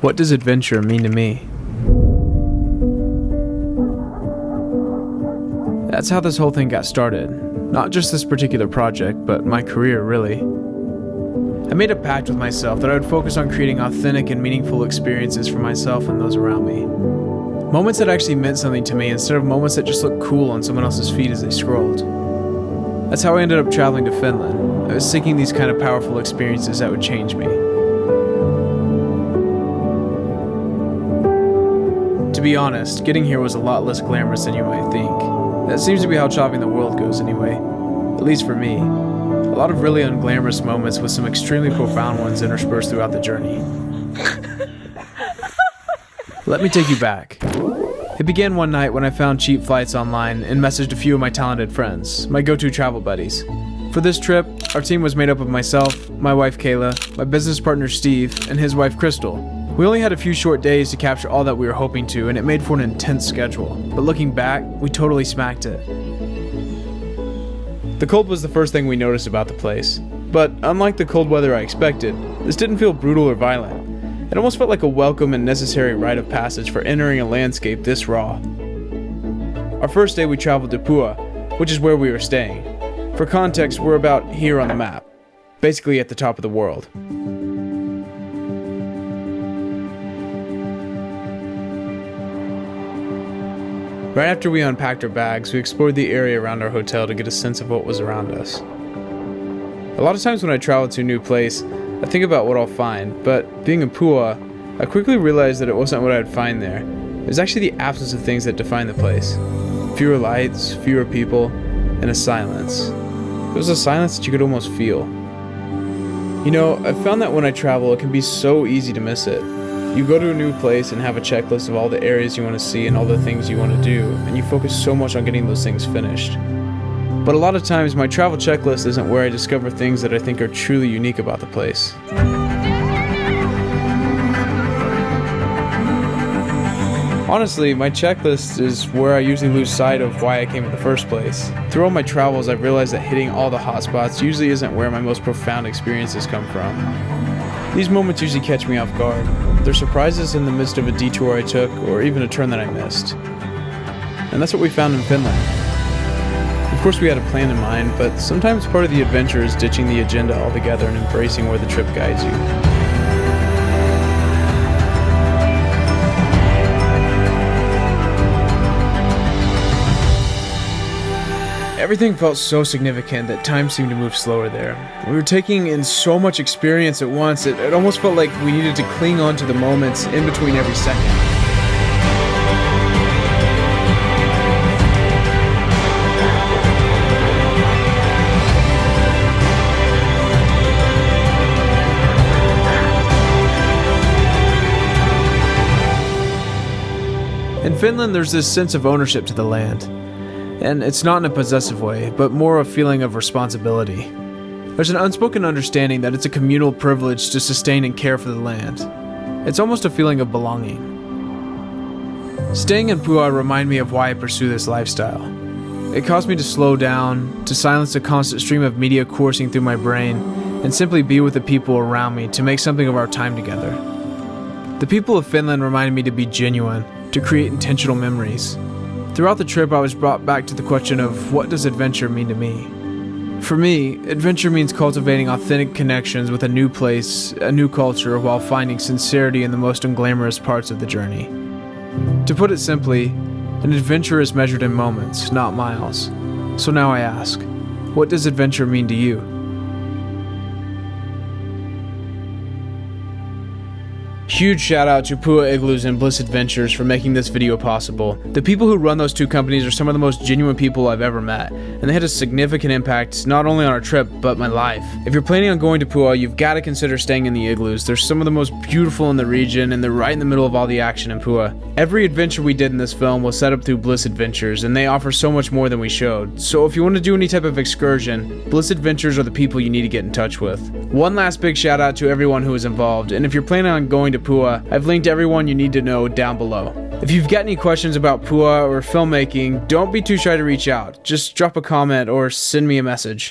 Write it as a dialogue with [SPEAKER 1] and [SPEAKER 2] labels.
[SPEAKER 1] What does adventure mean to me? That's how this whole thing got started. Not just this particular project, but my career, really. I made a pact with myself that I would focus on creating authentic and meaningful experiences for myself and those around me. Moments that actually meant something to me instead of moments that just looked cool on someone else's feed as they scrolled. That's how I ended up traveling to Finland. I was seeking these kind of powerful experiences that would change me. To be honest, getting here was a lot less glamorous than you might think. That seems to be how traveling the world goes anyway, at least for me. A lot of really unglamorous moments with some extremely profound ones interspersed throughout the journey. Let me take you back. It began one night when I found cheap flights online and messaged a few of my talented friends, my go-to travel buddies. For this trip, our team was made up of myself, my wife Kayla, my business partner Steve, and his wife Crystal. We only had a few short days to capture all that we were hoping to, and it made for an intense schedule. But looking back, we totally smacked it. The cold was the first thing we noticed about the place. But unlike the cold weather I expected, this didn't feel brutal or violent. It almost felt like a welcome and necessary rite of passage for entering a landscape this raw. Our first day we traveled to Pyhä, which is where we were staying. For context, we're about here on the map, basically at the top of the world. Right after we unpacked our bags, we explored the area around our hotel to get a sense of what was around us. A lot of times when I travel to a new place, I think about what I'll find, but being in Pyhä, I quickly realized that it wasn't what I'd find there. It was actually the absence of things that define the place. Fewer lights, fewer people, and a silence. It was a silence that you could almost feel. You know, I've found that when I travel, it can be so easy to miss it. You go to a new place and have a checklist of all the areas you want to see and all the things you want to do, and you focus so much on getting those things finished. But a lot of times, my travel checklist isn't where I discover things that I think are truly unique about the place. Honestly, my checklist is where I usually lose sight of why I came in the first place. Through all my travels, I've realized that hitting all the hotspots usually isn't where my most profound experiences come from. These moments usually catch me off guard. They're surprises in the midst of a detour I took, or even a turn that I missed. And that's what we found in Finland. Of course we had a plan in mind, but sometimes part of the adventure is ditching the agenda altogether and embracing where the trip guides you. Everything felt so significant that time seemed to move slower there. We were taking in so much experience at once, it almost felt like we needed to cling on to the moments in between every second. In Finland, there's this sense of ownership to the land. And it's not in a possessive way, but more a feeling of responsibility. There's an unspoken understanding that it's a communal privilege to sustain and care for the land. It's almost a feeling of belonging. Staying in Pyhä reminded me of why I pursue this lifestyle. It caused me to slow down, to silence the constant stream of media coursing through my brain, and simply be with the people around me to make something of our time together. The people of Finland reminded me to be genuine, to create intentional memories. Throughout the trip, I was brought back to the question of what does adventure mean to me? For me, adventure means cultivating authentic connections with a new place, a new culture, while finding sincerity in the most unglamorous parts of the journey. To put it simply, an adventure is measured in moments, not miles. So now I ask, what does adventure mean to you? Huge shout out to Pyhä Igloos and Bliss Adventures for making this video possible. The people who run those two companies are some of the most genuine people I've ever met, and they had a significant impact not only on our trip, but my life. If you're planning on going to Pyhä, you've got to consider staying in the igloos. They're some of the most beautiful in the region, and they're right in the middle of all the action in Pyhä. Every adventure we did in this film was set up through Bliss Adventures, and they offer so much more than we showed. So if you want to do any type of excursion, Bliss Adventures are the people you need to get in touch with. One last big shout out to everyone who was involved, and if you're planning on going to Pyhä, I've linked everyone you need to know down below. If you've got any questions about Pyhä or filmmaking, don't be too shy to reach out. Just drop a comment or send me a message.